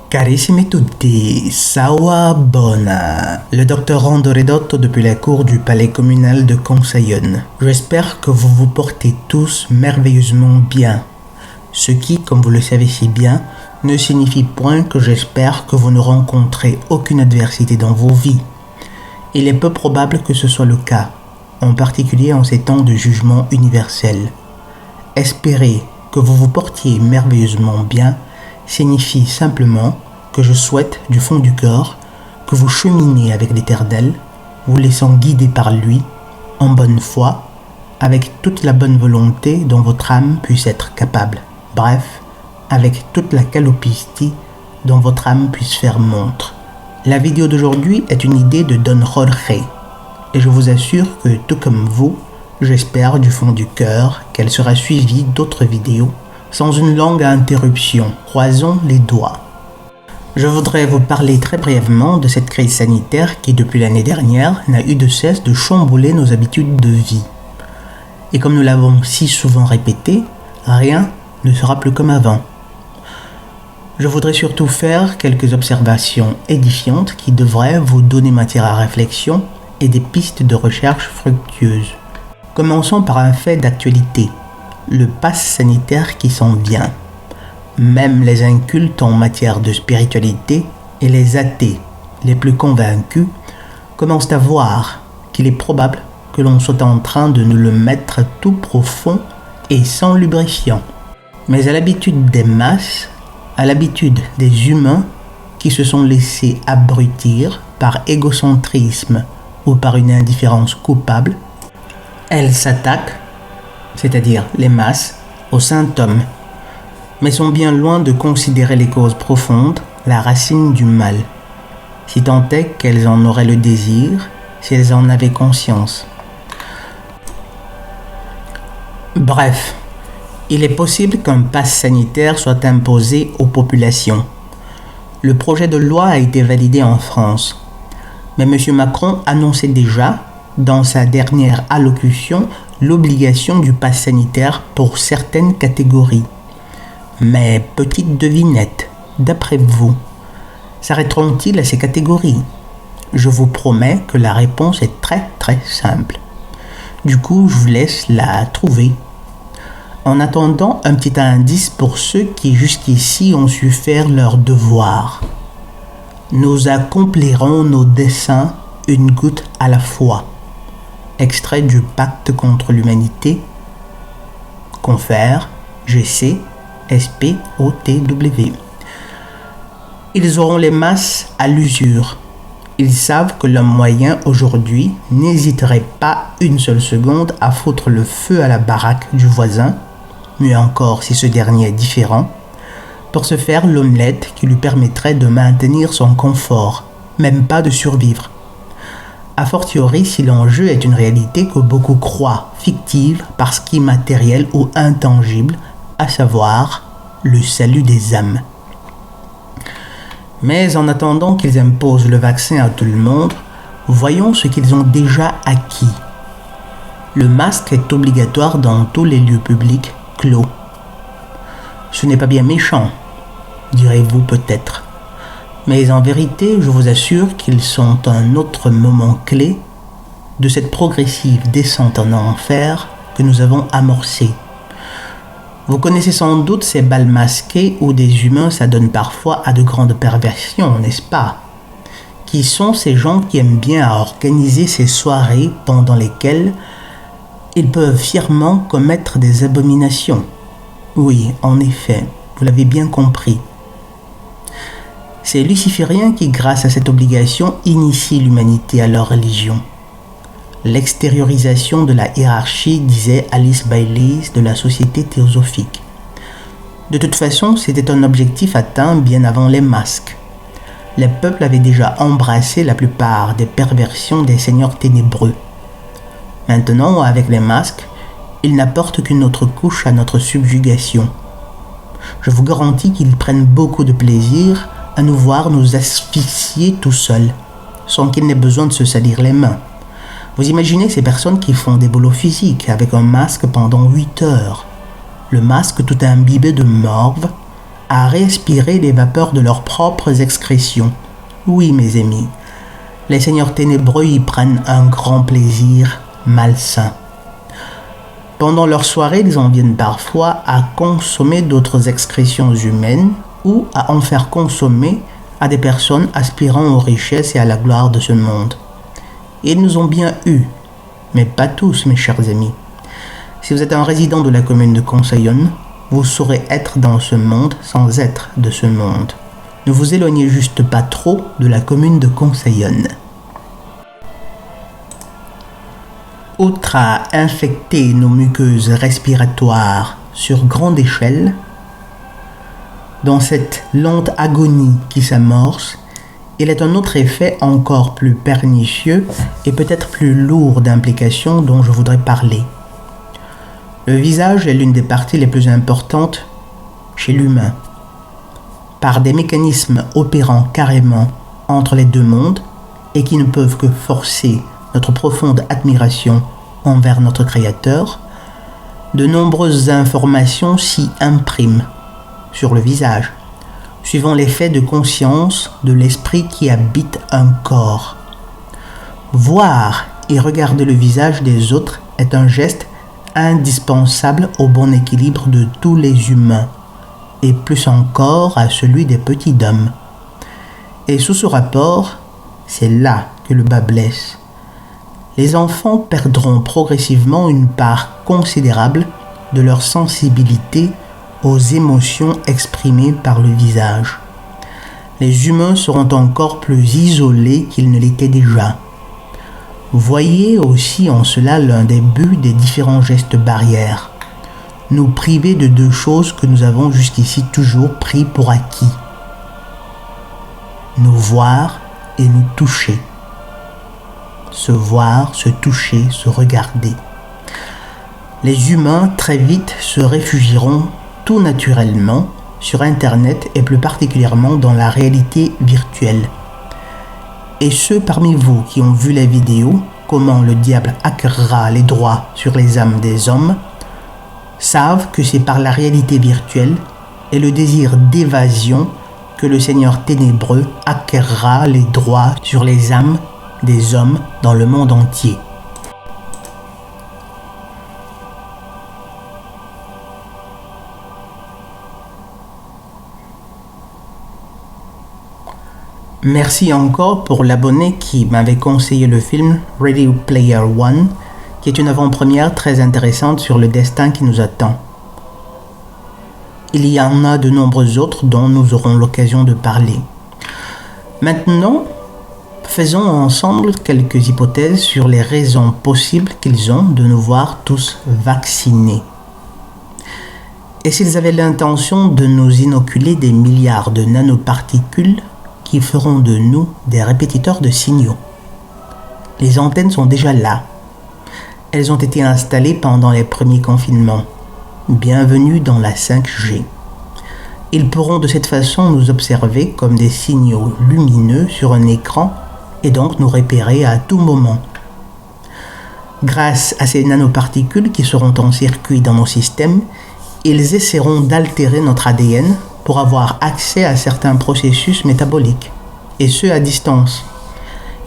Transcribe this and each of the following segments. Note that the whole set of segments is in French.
Carissimi tutti, sawa bona. Le docteur Rondo Ridotto depuis la cour du palais communal de Conseillonne. J'espère que vous vous portez tous merveilleusement bien. Ce qui, comme vous le savez si bien, ne signifie point que j'espère que vous ne rencontrez aucune adversité dans vos vies. Il est peu probable que ce soit le cas, en particulier en ces temps de jugement universel. Espérer que vous vous portiez merveilleusement bien signifie simplement que je souhaite du fond du cœur que vous cheminez avec l'Éternel, vous laissant guider par lui, en bonne foi, avec toute la bonne volonté dont votre âme puisse être capable. Bref, avec toute la calopistie dont votre âme puisse faire montre. La vidéo d'aujourd'hui est une idée de Don Jorge, et je vous assure que tout comme vous, j'espère du fond du cœur qu'elle sera suivie d'autres vidéos sans une longue interruption. Croisons les doigts. Je voudrais vous parler très brièvement de cette crise sanitaire qui, depuis l'année dernière, n'a eu de cesse de chambouler nos habitudes de vie. Et comme nous l'avons si souvent répété, rien ne sera plus comme avant. Je voudrais surtout faire quelques observations édifiantes qui devraient vous donner matière à réflexion et des pistes de recherche fructueuses. Commençons par un fait d'actualité. Le pass sanitaire qui s'en vient. Même les incultes en matière de spiritualité et les athées, les plus convaincus, commencent à voir qu'il est probable que l'on soit en train de nous le mettre tout profond et sans lubrifiant. Mais à l'habitude des masses, à l'habitude des humains qui se sont laissés abrutir par égocentrisme ou par une indifférence coupable, elles s'attaquent, c'est-à-dire les masses, aux symptômes, mais sont bien loin de considérer les causes profondes, la racine du mal, si tant est qu'elles en auraient le désir, si elles en avaient conscience. Bref, il est possible qu'un pass sanitaire soit imposé aux populations. Le projet de loi a été validé en France, mais M. Macron annonçait déjà, dans sa dernière allocution, l'obligation du pass sanitaire pour certaines catégories. Mais petite devinette, d'après vous, s'arrêteront-ils à ces catégories? Je vous promets que la réponse est très très simple. Du coup, je vous laisse la trouver. En attendant, un petit indice pour ceux qui jusqu'ici ont su faire leur devoir. Nous accomplirons nos desseins une goutte à la fois. Extrait du Pacte contre l'humanité, Confère, GC, SPOTW. Ils auront les masses à l'usure. Ils savent que l'homme moyen aujourd'hui n'hésiterait pas une seule seconde à foutre le feu à la baraque du voisin, mieux encore si ce dernier est différent, pour se faire l'omelette qui lui permettrait de maintenir son confort, même pas de survivre. A fortiori si l'enjeu est une réalité que beaucoup croient fictive parce qu'immatérielle ou intangible, à savoir le salut des âmes. Mais en attendant qu'ils imposent le vaccin à tout le monde, voyons ce qu'ils ont déjà acquis. Le masque est obligatoire dans tous les lieux publics clos. Ce n'est pas bien méchant, direz-vous peut-être. Mais en vérité, je vous assure qu'ils sont un autre moment clé de cette progressive descente en enfer que nous avons amorcée. Vous connaissez sans doute ces bals masqués où des humains s'adonnent parfois à de grandes perversions, n'est-ce pas? Qui sont ces gens qui aiment bien à organiser ces soirées pendant lesquelles ils peuvent fièrement commettre des abominations? Oui, en effet, vous l'avez bien compris. C'est lucifériens qui, grâce à cette obligation, initient l'humanité à leur religion. L'extériorisation de la hiérarchie, disait Alice Baylis de la Société théosophique. De toute façon, c'était un objectif atteint bien avant les masques. Les peuples avaient déjà embrassé la plupart des perversions des seigneurs ténébreux. Maintenant, avec les masques, ils n'apportent qu'une autre couche à notre subjugation. Je vous garantis qu'ils prennent beaucoup de plaisir à nous voir nous asphyxier tout seuls, sans qu'il n'ait besoin de se salir les mains. Vous imaginez ces personnes qui font des boulots physiques avec un masque pendant 8 heures, le masque tout imbibé de morve, à respirer les vapeurs de leurs propres excrétions. Oui, mes amis, les seigneurs ténébreux y prennent un grand plaisir malsain. Pendant leur soirée, ils en viennent parfois à consommer d'autres excrétions humaines ou à en faire consommer à des personnes aspirant aux richesses et à la gloire de ce monde. Ils nous ont bien eus, mais pas tous, mes chers amis. Si vous êtes un résident de la commune de Conseillonne, vous saurez être dans ce monde sans être de ce monde. Ne vous éloignez juste pas trop de la commune de Conseillonne. Outre à infecter nos muqueuses respiratoires sur grande échelle, dans cette lente agonie qui s'amorce, il est un autre effet encore plus pernicieux et peut-être plus lourd d'implications dont je voudrais parler. Le visage est l'une des parties les plus importantes chez l'humain. Par des mécanismes opérant carrément entre les deux mondes et qui ne peuvent que forcer notre profonde admiration envers notre Créateur, de nombreuses informations s'y impriment sur le visage, suivant l'effet de conscience de l'esprit qui habite un corps. Voir et regarder le visage des autres est un geste indispensable au bon équilibre de tous les humains, et plus encore à celui des petits d'hommes. Et sous ce rapport, c'est là que le bas blesse. Les enfants perdront progressivement une part considérable de leur sensibilité aux émotions exprimées par le visage. Les humains seront encore plus isolés qu'ils ne l'étaient déjà. Voyez aussi en cela l'un des buts des différents gestes barrières. Nous priver de deux choses que nous avons jusqu'ici toujours pris pour acquis. Nous voir et nous toucher. Se voir, se toucher, se regarder. Les humains très vite se réfugieront tout naturellement sur Internet et plus particulièrement dans la réalité virtuelle. Et ceux parmi vous qui ont vu la vidéo « Comment le diable hackera les droits sur les âmes des hommes » savent que c'est par la réalité virtuelle et le désir d'évasion que le Seigneur ténébreux acquérera les droits sur les âmes des hommes dans le monde entier. Merci encore pour l'abonné qui m'avait conseillé le film Ready Player One, qui est une avant-première très intéressante sur le destin qui nous attend. Il y en a de nombreux autres dont nous aurons l'occasion de parler. Maintenant, faisons ensemble quelques hypothèses sur les raisons possibles qu'ils ont de nous voir tous vaccinés. Et s'ils avaient l'intention de nous inoculer des milliards de nanoparticules qui feront de nous des répétiteurs de signaux. Les antennes sont déjà là. Elles ont été installées pendant les premiers confinements. Bienvenue dans la 5G. Ils pourront de cette façon nous observer comme des signaux lumineux sur un écran et donc nous repérer à tout moment. Grâce à ces nanoparticules qui seront en circuit dans nos systèmes, ils essaieront d'altérer notre ADN pour avoir accès à certains processus métaboliques, et ce à distance.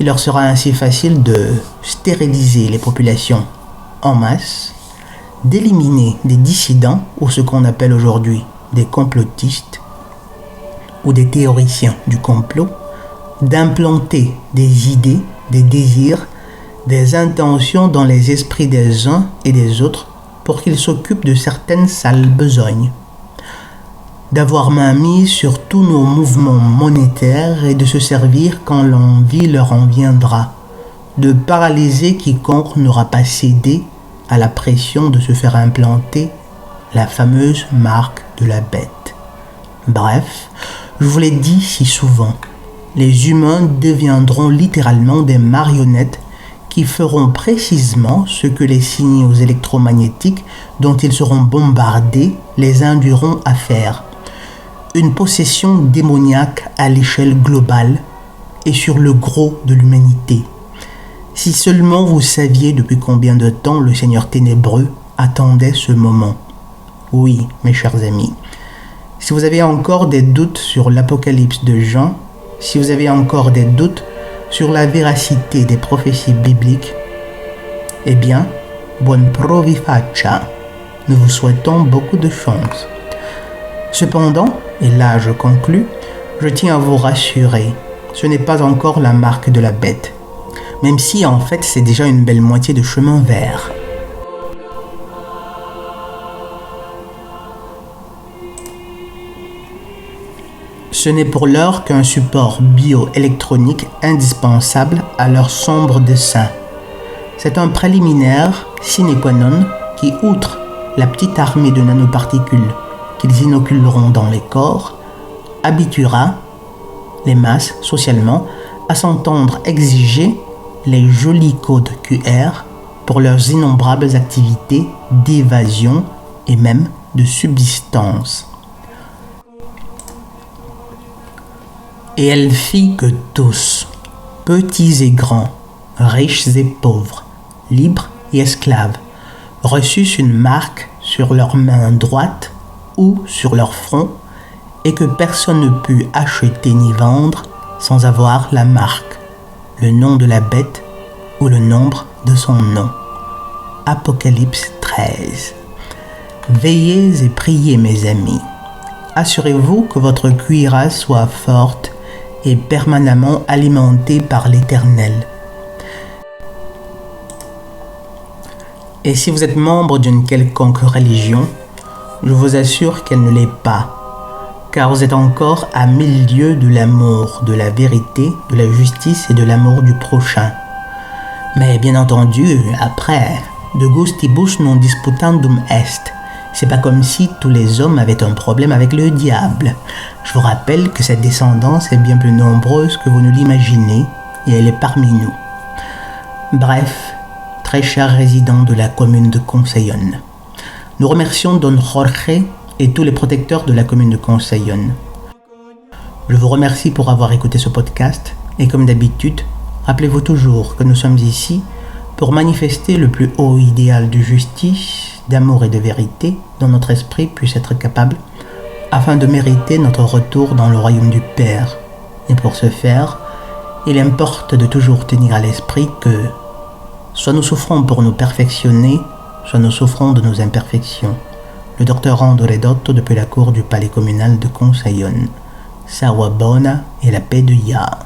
Il leur sera ainsi facile de stériliser les populations en masse, d'éliminer des dissidents ou ce qu'on appelle aujourd'hui des complotistes ou des théoriciens du complot, d'implanter des idées, des désirs, des intentions dans les esprits des uns et des autres pour qu'ils s'occupent de certaines sales besognes, d'avoir main mise sur tous nos mouvements monétaires et de se servir quand l'envie leur en viendra, de paralyser quiconque n'aura pas cédé à la pression de se faire implanter la fameuse marque de la bête. Bref, je vous l'ai dit si souvent, les humains deviendront littéralement des marionnettes qui feront précisément ce que les signaux électromagnétiques dont ils seront bombardés les induiront à faire. Une possession démoniaque à l'échelle globale et sur le gros de l'humanité. Si seulement vous saviez depuis combien de temps le Seigneur ténébreux attendait ce moment. Oui, mes chers amis, Si vous avez encore des doutes sur l'Apocalypse de Jean, si vous avez encore des doutes sur la véracité des prophéties bibliques, eh bien, buon provi faccia. Nous vous souhaitons beaucoup de chance. Cependant, et là je conclus, je tiens à vous rassurer, ce n'est pas encore la marque de la bête, même si en fait c'est déjà une belle moitié de chemin vert. Ce n'est pour l'heure qu'un support bioélectronique indispensable à leur sombre dessein. C'est un préliminaire sine qua non qui, outre la petite armée de nanoparticules qu'ils inoculeront dans les corps, habituera les masses socialement à s'entendre exiger les jolis codes QR pour leurs innombrables activités d'évasion et même de subsistance. Et elle fit que tous, petits et grands, riches et pauvres, libres et esclaves, reçussent une marque sur leur main droite ou sur leur front, et que personne ne put acheter ni vendre sans avoir la marque, le nom de la bête ou le nombre de son nom. Apocalypse 13. Veillez et priez, mes amis. Assurez-vous que votre cuirasse soit forte et permanemment alimentée par l'Éternel. Et si vous êtes membre d'une quelconque religion, je vous assure qu'elle ne l'est pas, car vous êtes encore à 1000 lieues de l'amour, de la vérité, de la justice et de l'amour du prochain. Mais bien entendu, après, de gustibus non disputandum est. C'est pas comme si tous les hommes avaient un problème avec le diable. Je vous rappelle que cette descendance est bien plus nombreuse que vous ne l'imaginez, et elle est parmi nous. Bref, très chers résidents de la commune de Consellón, nous remercions Don Jorge et tous les protecteurs de la commune de Consellón. Je vous remercie pour avoir écouté ce podcast, et comme d'habitude, rappelez-vous toujours que nous sommes ici pour manifester le plus haut idéal de justice, d'amour et de vérité dont notre esprit puisse être capable, afin de mériter notre retour dans le royaume du Père. Et pour ce faire, il importe de toujours tenir à l'esprit que soit nous souffrons pour nous perfectionner, soit nous souffrons de nos imperfections. Le docteur Rondo Ridotto depuis la cour du palais communal de Consellón. Sawa Bona et la paix de Yah.